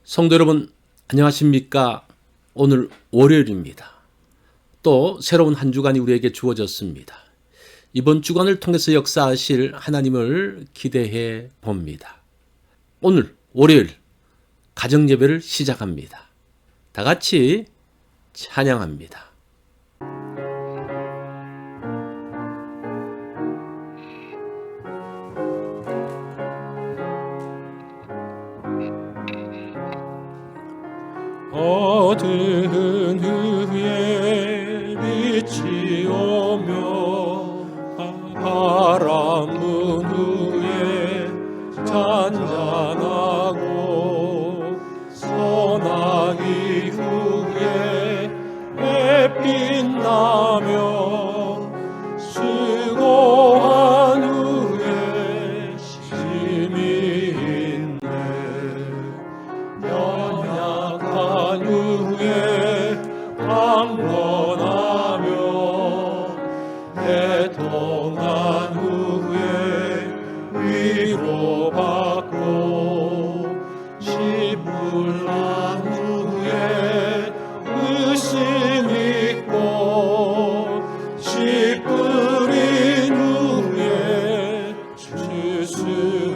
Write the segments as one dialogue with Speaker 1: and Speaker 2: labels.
Speaker 1: 성도 여러분, 안녕하십니까? 오늘 월요일입니다. 또 새로운 한 주간이 우리에게 주어졌습니다. 이번 주간을 통해서 역사하실 하나님을 기대해 봅니다. 오늘 월요일 가정예배를 시작합니다. 다 같이 찬양합니다.
Speaker 2: 어두운 후에 빛이 오며 바람 분 후에 잔잔하고 소나기 후에 햇빛 나며 수고한 후에 쉼이 있네. 연약한 후에 강건하며 애통한 후에 위로받고 시불난 후에 의심 있고 씨 뿌린 후에 추수하네.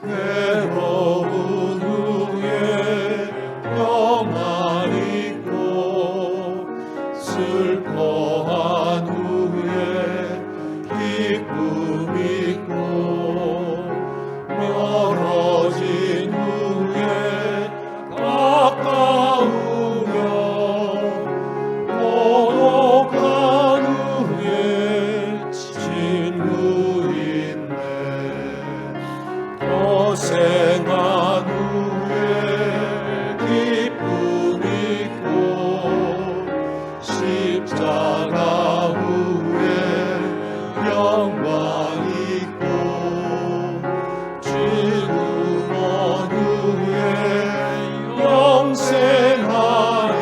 Speaker 2: 괴로운 후에 평안 있고 슬퍼한 후에 기쁨 있고 멀어진 후에 가까우며 고독한 후에 친구 있네. 고생한 후에 기쁨 있고 십자가 후에 영광 있고 죽음 후에 영생하리.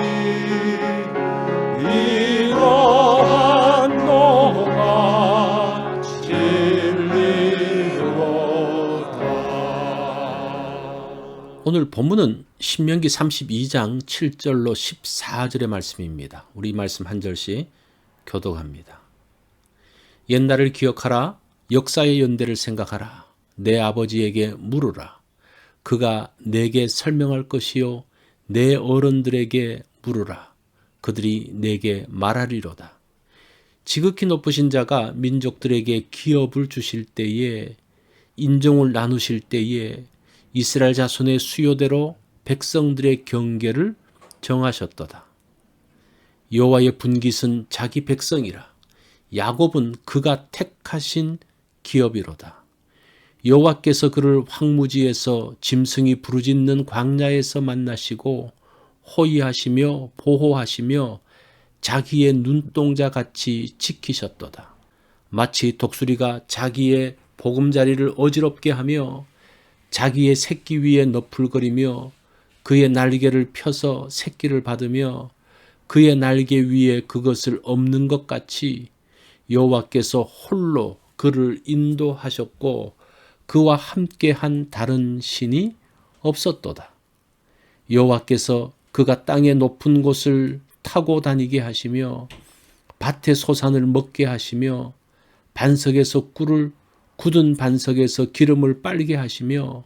Speaker 2: 이러한 노가 진리로다.
Speaker 1: 오늘 본문은 신명기 32장 7절로 14절의 말씀입니다. 우리 말씀 한 절씩 교독합니다. 옛날을 기억하라. 역사의 연대를 생각하라. 내 아버지에게 물으라. 그가 내게 설명할 것이요 내 어른들에게 물으라. 그들이 내게 말하리로다. 지극히 높으신 자가 민족들에게 기업을 주실 때에 인종을 나누실 때에 이스라엘 자손의 수요대로 백성들의 경계를 정하셨도다. 여호와의 분깃은 자기 백성이라. 야곱은 그가 택하신 기업이로다. 여호와께서 그를 황무지에서 짐승이 부르짖는 광야에서 만나시고 호위하시며 보호하시며 자기의 눈동자 같이 지키셨도다. 마치 독수리가 자기의 보금자리를 어지럽게 하며 자기의 새끼 위에 너풀거리며 그의 날개를 펴서 새끼를 받으며 그의 날개 위에 그것을 엎는 것 같이 여호와께서 홀로 그를 인도하셨고 그와 함께한 다른 신이 없었도다. 여호와께서 그가 땅의 높은 곳을 타고 다니게 하시며 밭의 소산을 먹게 하시며 반석에서 꿀을 굳은 반석에서 기름을 빨게 하시며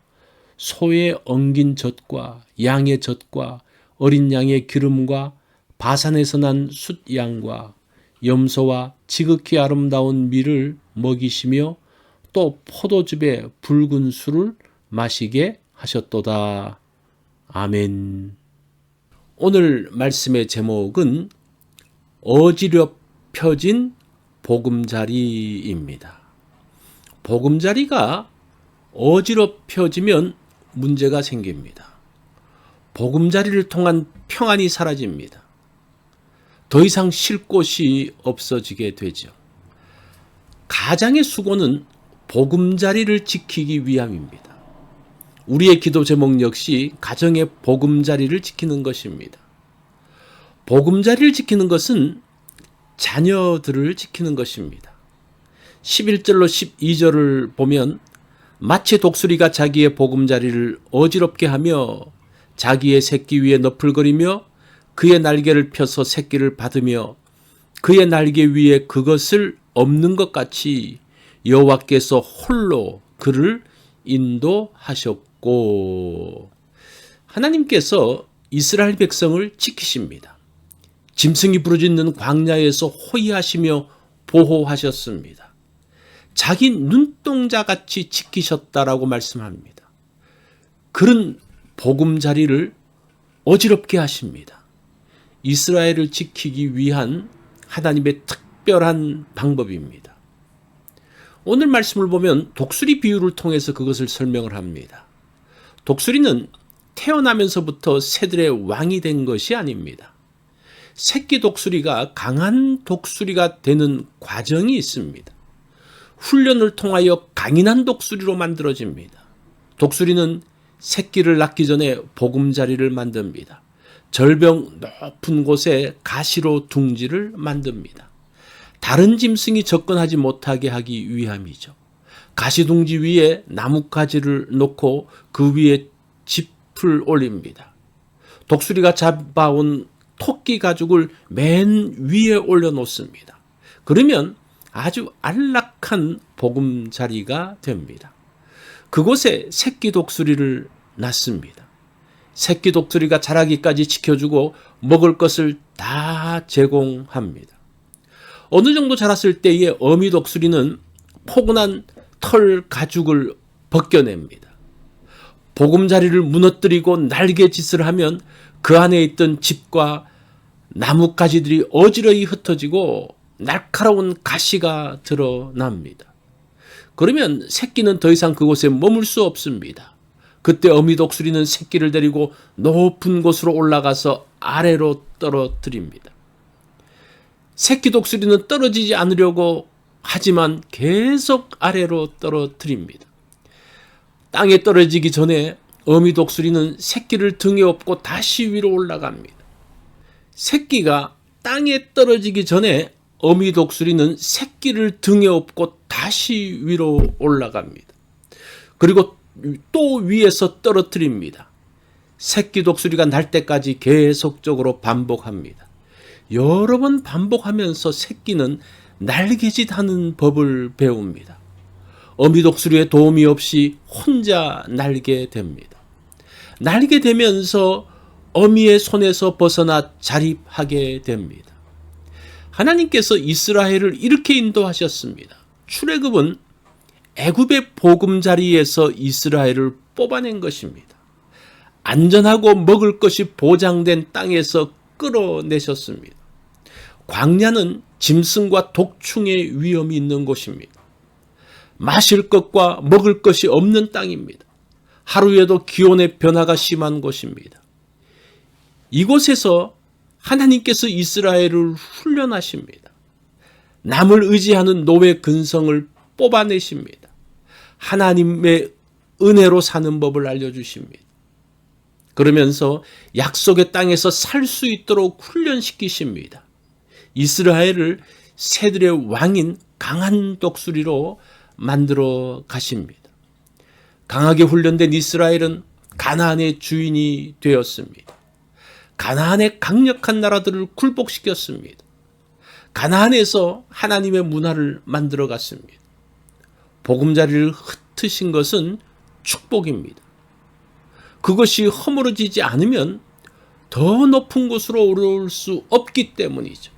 Speaker 1: 소의 엉긴 젖과 양의 젖과 어린 양의 기름과 바산에서 난 숫양과 염소와 지극히 아름다운 밀을 먹이시며 또 포도즙에 붉은 술을 마시게 하셨도다. 아멘. 오늘 말씀의 제목은 어지럽혀진 보금자리입니다. 보금자리가 어지럽혀지면 문제가 생깁니다. 보금자리를 통한 평안이 사라집니다. 더 이상 쉴 곳이 없어지게 되죠. 가장의 수고는 보금자리를 지키기 위함입니다. 우리의 기도 제목 역시 가정의 보금자리를 지키는 것입니다. 보금자리를 지키는 것은 자녀들을 지키는 것입니다. 11절로 12절을 보면 마치 독수리가 자기의 보금자리를 어지럽게 하며 자기의 새끼 위에 너풀거리며 그의 날개를 펴서 새끼를 받으며 그의 날개 위에 그것을 엎는 것 같이 여호와께서 홀로 그를 인도하셨고, 하나님께서 이스라엘 백성을 지키십니다. 짐승이 부르짖는 광야에서 호위하시며 보호하셨습니다. 자기 눈동자같이 지키셨다라고 말씀합니다. 그런 보금자리를 어지럽게 하십니다. 이스라엘을 지키기 위한 하나님의 특별한 방법입니다. 오늘 말씀을 보면 독수리 비유를 통해서 그것을 설명을 합니다. 독수리는 태어나면서부터 새들의 왕이 된 것이 아닙니다. 새끼 독수리가 강한 독수리가 되는 과정이 있습니다. 훈련을 통하여 강인한 독수리로 만들어집니다. 독수리는 새끼를 낳기 전에 보금자리를 만듭니다. 절벽 높은 곳에 가시로 둥지를 만듭니다. 다른 짐승이 접근하지 못하게 하기 위함이죠. 가시둥지 위에 나뭇가지를 놓고 그 위에 짚을 올립니다. 독수리가 잡아온 토끼 가죽을 맨 위에 올려놓습니다. 그러면 아주 안락한 보금자리가 됩니다. 그곳에 새끼 독수리를 낳습니다. 새끼 독수리가 자라기까지 지켜주고 먹을 것을 다 제공합니다. 어느 정도 자랐을 때에 어미 독수리는 포근한 털 가죽을 벗겨냅니다. 보금자리를 무너뜨리고 날개짓을 하면 그 안에 있던 짚과 나뭇가지들이 어지러이 흩어지고 날카로운 가시가 드러납니다. 그러면 새끼는 더 이상 그곳에 머물 수 없습니다. 그때 어미 독수리는 새끼를 데리고 높은 곳으로 올라가서 아래로 떨어뜨립니다. 새끼 독수리는 떨어지지 않으려고 하지만 계속 아래로 떨어뜨립니다. 땅에 떨어지기 전에 어미 독수리는 새끼를 등에 업고 다시 위로 올라갑니다. 새끼가 땅에 떨어지기 전에 어미 독수리는 새끼를 등에 업고 다시 위로 올라갑니다. 그리고 또 위에서 떨어뜨립니다. 새끼 독수리가 날 때까지 계속적으로 반복합니다. 여러 번 반복하면서 새끼는 날개짓하는 법을 배웁니다. 어미 독수리의 도움이 없이 혼자 날게 됩니다. 날게 되면서 어미의 손에서 벗어나 자립하게 됩니다. 하나님께서 이스라엘을 이렇게 인도하셨습니다. 출애굽은 애굽의 보금자리에서 이스라엘을 뽑아낸 것입니다. 안전하고 먹을 것이 보장된 땅에서 끌어내셨습니다. 광야는 짐승과 독충의 위험이 있는 곳입니다. 마실 것과 먹을 것이 없는 땅입니다. 하루에도 기온의 변화가 심한 곳입니다. 이곳에서 하나님께서 이스라엘을 훈련하십니다. 남을 의지하는 노예 근성을 뽑아내십니다. 하나님의 은혜로 사는 법을 알려주십니다. 그러면서 약속의 땅에서 살 수 있도록 훈련시키십니다. 이스라엘을 새들의 왕인 강한 독수리로 만들어 가십니다. 강하게 훈련된 이스라엘은 가나안의 주인이 되었습니다. 가나안의 강력한 나라들을 굴복시켰습니다. 가나안에서 하나님의 문화를 만들어 갔습니다. 보금자리를 흩으신 것은 축복입니다. 그것이 허물어지지 않으면 더 높은 곳으로 오를 수 없기 때문이죠.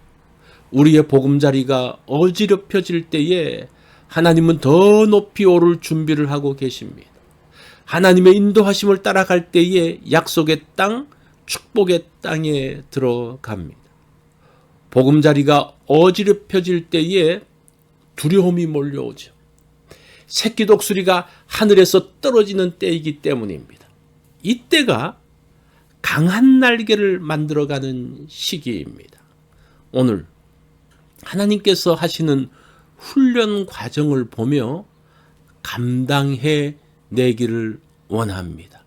Speaker 1: 우리의 보금자리가 어지럽혀질 때에 하나님은 더 높이 오를 준비를 하고 계십니다. 하나님의 인도하심을 따라갈 때에 약속의 땅, 축복의 땅에 들어갑니다. 보금자리가 어지럽혀질 때에 두려움이 몰려오죠. 새끼 독수리가 하늘에서 떨어지는 때이기 때문입니다. 이때가 강한 날개를 만들어가는 시기입니다. 오늘 하나님께서 하시는 훈련 과정을 보며 감당해 내기를 원합니다.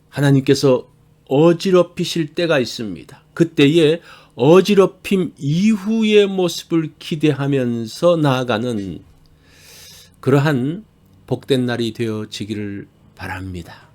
Speaker 1: 하나님께서 어지럽히실 때가 있습니다. 그때에 어지럽힘 이후의 모습을 기대하면서 나아가는 그러한 복된 날이 되어지기를 바랍니다.